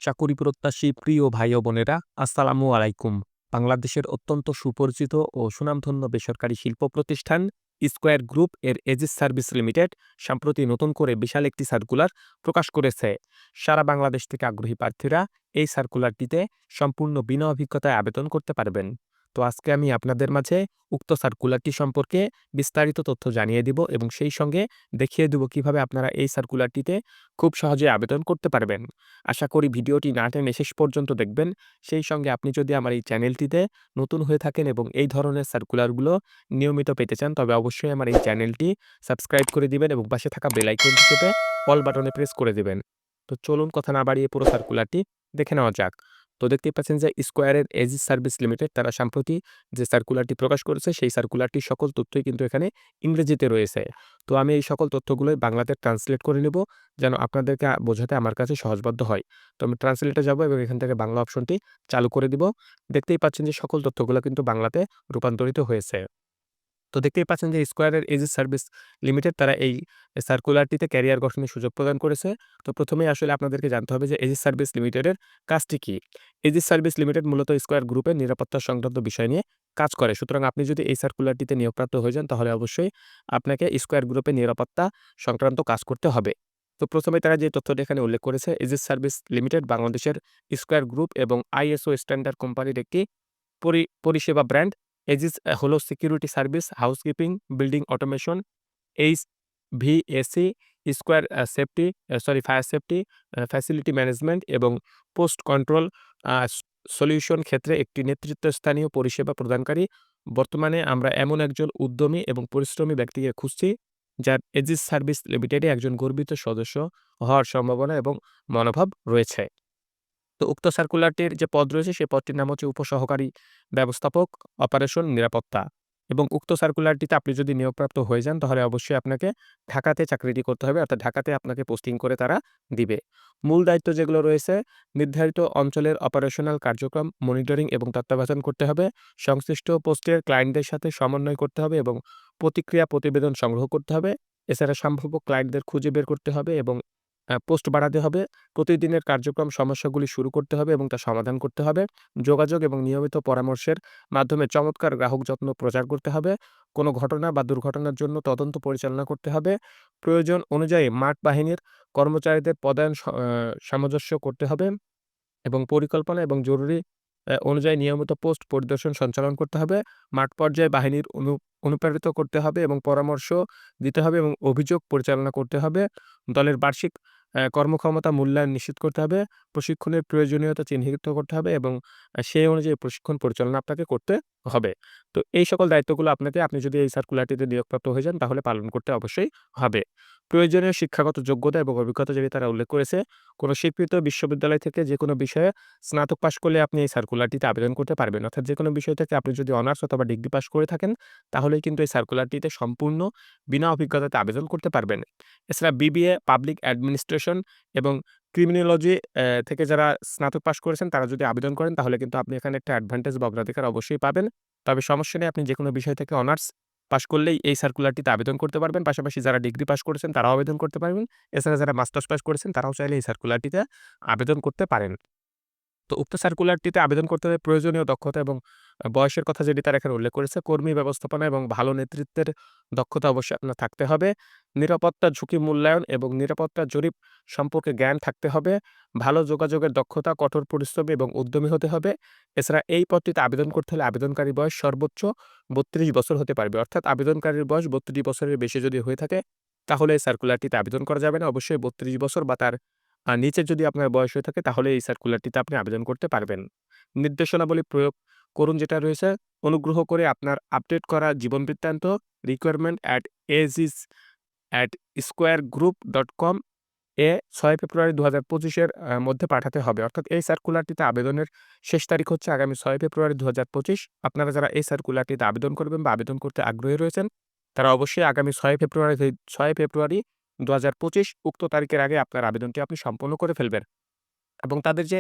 চাকুরি প্রত্যাশী প্রিয় ভাই ও বোনেরা, আসসালামু আলাইকুম। বাংলাদেশের অত্যন্ত সুপরিচিত ও সুনামধন্য বেসরকারি শিল্প প্রতিষ্ঠান স্কয়ার গ্রুপ এর এজিস সার্ভিস লিমিটেড সম্প্রতি নতুন করে বিশাল একটি সার্কুলার প্রকাশ করেছে। সারা বাংলাদেশ থেকে আগ্রহী প্রার্থীরা এই সার্কুলারটিতে সম্পূর্ণ বিনা অভিজ্ঞতায় আবেদন করতে পারবেন। তো আজকে আমি আপনাদের মাঝে উক্ত সার্কুলারটি সম্পর্কে বিস্তারিত তথ্য জানিয়ে দিব এবং সেই সঙ্গে দেখিয়ে দেব কিভাবে আপনারা এই সার্কুলারটিতে খুব সহজে আবেদন করতে পারবেন। আশা করি ভিডিওটি না টেনে শেষ পর্যন্ত দেখবেন। সেই সঙ্গে আপনি যদি আমার এই চ্যানেলটিতে নতুন হয়ে থাকেন এবং এই ধরনের সার্কুলারগুলো নিয়মিত পেতে চান, তবে অবশ্যই আমার এই চ্যানেলটি সাবস্ক্রাইব করে দিবেন এবং পাশে থাকা বেল আইকনটি চেপে অল বাটনে প্রেস করে দিবেন। তো চলুন কথা না বাড়িয়ে পুরো সার্কুলারটি দেখে নেওয়া যাক। তো দেখতেই পাচ্ছেন যে স্কয়ারের এজিস সার্ভিস লিমিটেড তারা সম্প্রতি যে সার্কুলারটি প্রকাশ করেছে, সেই সার্কুলারটির সকল তথ্যই কিন্তু এখানে ইংরেজিতে রয়েছে। তো আমি এই সকল তথ্যগুলোই বাংলাতে ট্রান্সলেট করে নেব, যেন আপনাদেরকে বোঝাতে আমার কাছে সহজবোধ্য হয়। তো আমি ট্রান্সলেটে যাব এবং এখান থেকে বাংলা অপশনটি চালু করে দিব। দেখতেই পাচ্ছেন যে সকল তথ্যগুলো কিন্তু বাংলাতে রূপান্তরিত হয়েছে। তো দেখতেই পাচ্ছেন যে স্কয়ারের এজিস সার্ভিস লিমিটেড তারা এই সার্কুলারটিতে ক্যারিয়ার গঠনের সুযোগ প্রদান করেছে। তো প্রথমেই আসলে আপনাদেরকে জানতে হবে যে এজিস সার্ভিস লিমিটেডের কাজটি কি? এজিস সার্ভিস লিমিটেড মূলত স্কয়ার গ্রুপের নিরাপত্তা সংক্রান্ত বিষয় নিয়ে কাজ করে। সুতরাং আপনি যদি এই সার্কুলারটিতে নিয়োগপ্রাপ্ত হয়ে যান, তাহলে অবশ্যই আপনাকে স্কয়ার গ্রুপের নিরাপত্তা সংক্রান্ত কাজ করতে হবে। তো প্রথমে তারা যে তথ্যটি এখানে উল্লেখ করেছে, এজিস সার্ভিস লিমিটেড বাংলাদেশের স্কয়ার গ্রুপ এবং আইএসও স্ট্যান্ডার্ড কোম্পানির একটি পরিষেবা ব্র্যান্ড। এজিস হলো security service, housekeeping, building automation, HVAC, square fire safety, facility management এবং পোস্ট কন্ট্রোল সলিউশন ক্ষেত্রে একটি নেতৃত্বস্থানীয় পরিষেবা প্রদানকারী। বর্তমানে আমরা এমন একজন উদ্যমী এবং পরিশ্রমী ব্যক্তিকে খুঁজছি, যার এজিস সার্ভিস লিমিটেডে একজন গর্বিত সদস্য হওয়ার সম্ভাবনা এবং মনোভাব রয়েছে। তো উক্ত সার্কুলারটির যে পদ রয়েছে, সেই পদটির নাম হচ্ছে উপসহকারী ব্যবস্থাপক অপারেশন নিরাপত্তা। এবং উক্ত সার্কুলারটিতে আপনি যদি নিয়োগপ্রাপ্ত হয়ে যান, তাহলে অবশ্যই আপনাকে ঢাকাতে চাকরিটি করতে হবে, অর্থাৎ ঢাকাতে আপনাকে পোস্টিং করে তারা দিবে। মূল দায়িত্ব যেগুলো রয়েছে, নির্ধারিত অঞ্চলের অপারেশনাল কার্যক্রম মনিটরিং এবং তত্ত্বাবধান করতে হবে, সংশ্লিষ্ট পোস্টের ক্লায়েন্টদের সাথে সমন্বয় করতে হবে এবং প্রতিক্রিয়া প্রতিবেদন সংগ্রহ করতে হবে। এছাড়া সম্ভাব্য ক্লায়েন্টদের খুঁজে বের করতে হবে এবং পোস্ট বাড়াতে হবে। প্রতিদিনের কার্যক্রম সমস্যাগুলি শুরু করতে হবে এবং তা সমাধান করতে হবে। যোগাযোগ এবং নিয়মিত পরামর্শের মাধ্যমে চমৎকার গ্রাহক যত্ন প্রচার করতে হবে। কোনো ঘটনা বা দুর্ঘটনার জন্য তদন্ত পরিচালনা করতে হবে। প্রয়োজন অনুযায়ী মাঠ বাহিনীর কর্মচারীদের পদায়ন সামঞ্জস্য করতে হবে এবং পরিকল্পনা এবং জরুরি অনুযায়ী নিয়মিত পোস্ট পরিদর্শন সঞ্চালন করতে হবে। মাঠ পর্যায়ে বাহিনীর অনুপ্রাণিত করতে হবে এবং পরামর্শ দিতে হবে এবং অভিযোগ পরিচালনা করতে হবে। দলের বার্ষিক কর্মক্ষমতা মূল্যায়ন নিশ্চিত করতে হবে। প্রশিক্ষণের প্রয়োজনীয়তা চিহ্নিত করতে হবে এবং সেই অনুযায়ী প্রশিক্ষণ পরিচালনা আপনাকে করতে হবে। তো এই সকল দায়িত্বগুলো আপনি যদি এই সার্কুলারটিতে নিয়োগপ্রাপ্ত হয়ে যান, তাহলে পালন করতে অবশ্যই হবে। প্রয়োজনীয় শিক্ষাগত যোগ্যতা এবং অভিজ্ঞতা যেটি তারা উল্লেখ করেছে, কোনো স্বীকৃত বিশ্ববিদ্যালয় থেকে যেকোনো বিষয়ে স্নাতক পাশ করলে আপনি এই সার্কুলারটিতে আবেদন করতে পারবেন। অর্থাৎ যেকোনো বিষয় থেকে আপনি যদি অনার্স অথবা ডিগ্রি পাশ করে থাকেন, তাহলেই কিন্তু এই সার্কুলারটিতে সম্পূর্ণ বিনা অভিজ্ঞতাতে আবেদন করতে পারবেন। এছাড়া বিবিএ, পাবলিক অ্যাডমিনিস্ট্রেশন এবং ক্রিমিনোলজি থেকে যারা স্নাতক পাশ করেছেন, তারা যদি আবেদন করেন, তাহলে কিন্তু আপনি এখানে একটা অ্যাডভান্টেজ বা অগ্রাধিকার অবশ্যই পাবেন। তবে সমস্যা নেই, আপনি যেকোনো বিষয় থেকে অনার্স পাশ করলেই এই সার্কুলারটিতে আবেদন করতে পারবেন। পাশাপাশি যারা ডিগ্রি পাশ করেছেন, তারাও আবেদন করতে পারবেন। এছাড়া যারা মাস্টার্স পাশ করেছেন, তারাও চাইলে এই সার্কুলারটিতে আবেদন করতে পারেন। তো উক্ত সার্কুলারটিতে আবেদন করতে হলে প্রয়োজনীয় দক্ষতা এবং বয়সের কথা যেটি তারা এখানে উল্লেখ করেছে, কর্মী ব্যবস্থাপনা এবং ভালো নেতৃত্বের দক্ষতা অবশ্যই আপনার থাকতে হবে। নিরাপত্তা ঝুঁকি মূল্যায়ন এবং নিরাপত্তা জরিপ সম্পর্কে জ্ঞান থাকতে হবে। ভালো যোগাযোগের দক্ষতা, কঠোর পরিশ্রমী এবং উদ্যমী হতে হবে। এছাড়া এই পদটিতে আবেদন করতে হলে আবেদনকারীর বয়স সর্বোচ্চ ৩২ বছর হতে পারবে। অর্থাৎ আবেদনকারীর বয়স ৩২ বছরের বেশি যদি হয়ে থাকে, তাহলে এই সার্কুলারটিতে আবেদন করা যাবে না। অবশ্যই ৩২ বছর বা তার নিচে যদি আপনার বয়স হয়ে থাকে, তাহলে এই সার্কুলারটিতে আপনি আবেদন করতে পারবেন। নির্দেশনাবলী প্রয়োগ করুন যেটা রয়েছে, অনুগ্রহ করে আপনার আপডেট করা জীবন বৃত্তান্ত requirement at agis@squaregroup.com এ ৬ ফেব্রুয়ারি ২০২৫ এর মধ্যে পাঠাতে হবে। অর্থাৎ এই সার্কুলারটিতে আবেদনের শেষ তারিখ হচ্ছে আগামী ৬ ফেব্রুয়ারি ২০২৫। আপনারা যারা এই সার্কুলারটিতে আবেদন করবেন বা আবেদন করতে আগ্রহী রয়েছেন, তারা অবশ্যই আগামী ৬ ফেব্রুয়ারি ২০২৫ উক্ত তারিখের আগে আপনার আবেদনটি আপনি সম্পন্ন করে ফেলবেন। এবং তাদের যে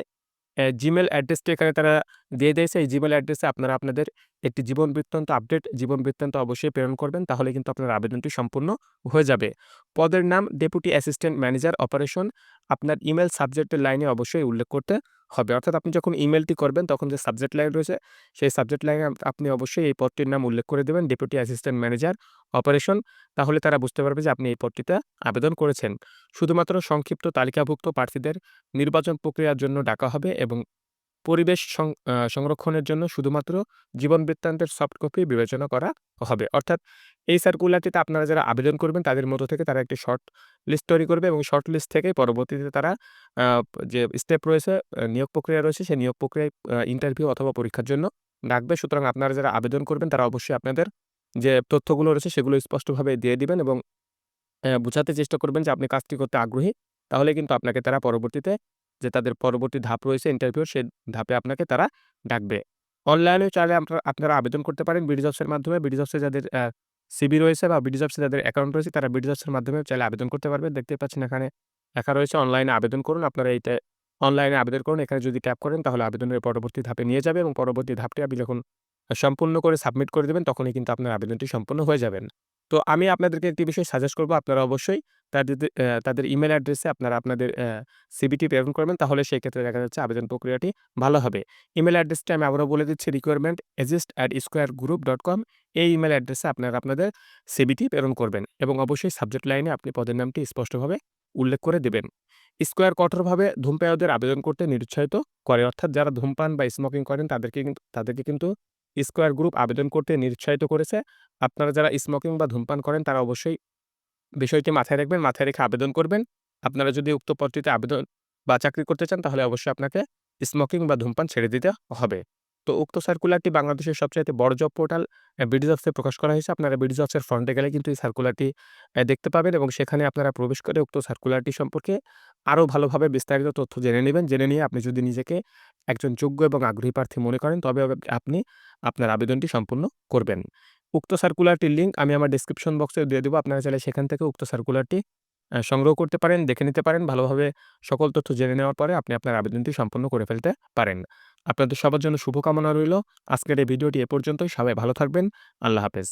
জিমেইল অ্যাড্রেসটি এখানে তারা দিয়ে দিয়েছে এই জিমেইল অ্যাড্রেসে আপনারা আপনাদের একটি জীবন বৃত্তান্ত আপডেট জীবন বৃত্তান্ত অবশ্যই প্রেরণ করবেন। তাহলে কিন্তু আপনার আবেদনটি সম্পূর্ণ হয়ে যাবে। পদের নাম ডেপুটি অ্যাসিস্ট্যান্ট ম্যানেজার অপারেশন। আপনার ইমেইল সাবজেক্টের লাইনে অবশ্যই উল্লেখ করতে হবে। অর্থাৎ আপনি যখন ইমেইলটি করবেন তখন যে সাবজেক্ট লাইন রয়েছে সেই সাবজেক্ট লাইনে আপনি অবশ্যই এই পদটির নাম উল্লেখ করে দেবেন ডেপুটি অ্যাসিস্ট্যান্ট ম্যানেজার অপারেশন। তাহলে তারা বুঝতে পারবে যে আপনি এই পদটিতে আবেদন করেছেন। শুধুমাত্র সংক্ষিপ্ত তালিকাভুক্ত প্রার্থীদের নির্বাচন প্রক্রিয়ার জন্য ডাকা হবে এবং পরিবেশ সংরক্ষণের জন্য শুধুমাত্র জীবন বৃত্তান্তের সফট কপি বিবেচনা করা হবে। অর্থাৎ এই সার্কুলারটিতে আপনারা যারা আবেদন করবেন তাদের মধ্য থেকে তারা একটি শর্ট লিস্ট তৈরি করবে এবং শর্ট লিস্ট থেকে পরবর্তীতে তারা আ যে স্টেপ রয়েছে, নিয়োগ প্রক্রিয়া রয়েছে সেই নিয়োগ প্রক্রিয়ায় ইন্টারভিউ অথবা পরীক্ষার জন্য ডাকবে। সুতরাং আপনারা যারা আবেদন করবেন তারা অবশ্যই আপনাদের যে তথ্যগুলো রয়েছে সেগুলো স্পষ্টভাবে দিয়ে দিবেন এবং বুঝাতে চেষ্টা করবেন যে আপনি কাজটি করতে আগ্রহী। তাহলে কিন্তু আপনাকে তারা পরবর্তীতে যে তাদের পরবর্তী ধাপ রয়েছে ইন্টারভিউ, সেই ধাপে আপনাকে তারা ডাকবে। অনলাইনেও চাইলে আপনারা আবেদন করতে পারেন বিডিজবস এর মাধ্যমে। বিডিজবস এ যাদের সিভি রয়েছে বা বিডিজবস এ যাদের অ্যাকাউন্ট রয়েছে তারা বিডিজবস এর মাধ্যমে চাইলে আবেদন করতে পারবেন। দেখতেই পাচ্ছেন এখানে লেখা রয়েছে অনলাইনে আবেদন করুন। আপনারা এইটা অনলাইনে আবেদন করুন। এখানে যদি ট্যাপ করেন তাহলে আবেদনের পরবর্তী ধাপে নিয়ে যাবে এবং পরবর্তী ধাপটি আপনি যখন সম্পূর্ণ করে সাবমিট করে দিবেন তখনই কিন্তু আপনার আবেদনটি সম্পূর্ণ হয়ে যাবেন। তো আমি আপনাদেরকে একটি বিষয় সাজেস্ট করব, আপনারা অবশ্যই তাদের ইমেইল অ্যাড্রেসে আপনারা আপনাদের সিভিটি প্রেরণ করবেন। তাহলে সেই ক্ষেত্রে দেখা যাচ্ছে আবেদন প্রক্রিয়াটি ভালো হবে। ইমেইল অ্যাড্রেসটি আমি আবারও বলে দিচ্ছি requirement@squaregroup.com। এই ইমেইল অ্যাড্রেসে আপনারা আপনাদের সিভিটি প্রেরণ করবেন এবং অবশ্যই সাবজেক্ট লাইনে আপনি পদের নামটি স্পষ্টভাবে উল্লেখ করে দিবেন। স্কয়ার কঠোরভাবে ধূমপায়ীদের আবেদন করতে নিরুৎসাহিত করে। অর্থাৎ যারা ধূমপান বা স্মোকিং করেন তাদেরকে কিন্তু স্কয়ার গ্রুপ আবেদন করতে নিরুৎসাহিত করেছে। আপনারা যারা স্মোকিং বা ধূমপান করেন তারা অবশ্যই বিষয়টি মাথায় রাখবেন, মাথায় রেখে আবেদন করবেন। আপনারা যদি উক্ত পদটিতে আবেদন বা চাকরি করতে চান তাহলে অবশ্যই আপনাকে স্মোকিং বা ধূমপান ছেড়ে দিতে হবে। তো উক্ত সার্কুলারটি বাংলাদেশের সবচাইতে বড় জব পোর্টাল বিডিজবস এ প্রকাশ করা হয়েছে। আপনারা বিডিজবস এর ফ্রন্টে গেলে কিন্তু এই সার্কুলারটি দেখতে পাবেন এবং সেখানে আপনারা প্রবেশ করে উক্ত সার্কুলারটি সম্পর্কে আরও ভালোভাবে বিস্তারিত তথ্য জেনে নিবেন। জেনে নিয়ে আপনি যদি নিজেকে একজন যোগ্য এবং আগ্রহী প্রার্থী মনে করেন তবে আপনি আপনার আবেদনটি সম্পূর্ণ করবেন। উক্ত সার্কুলারটির লিঙ্ক আমি আমার ডেসক্রিপশন বক্সে দিয়ে দেব। আপনারা চাইলে সেখান থেকে উক্ত সার্কুলারটি সংগ্রহ করতে পারেন, দেখে নিতে পারেন। ভালোভাবে সকল তথ্য জেনে নেওয়ার পরে আপনি আপনার আবেদনটি সম্পন্ন করে ফেলতে পারেন। আপনাদের সবার জন্য শুভকামনা রইল। আজকের এই ভিডিওটি এ পর্যন্তই। সবাই ভালো থাকবেন। আল্লাহ হাফেজ।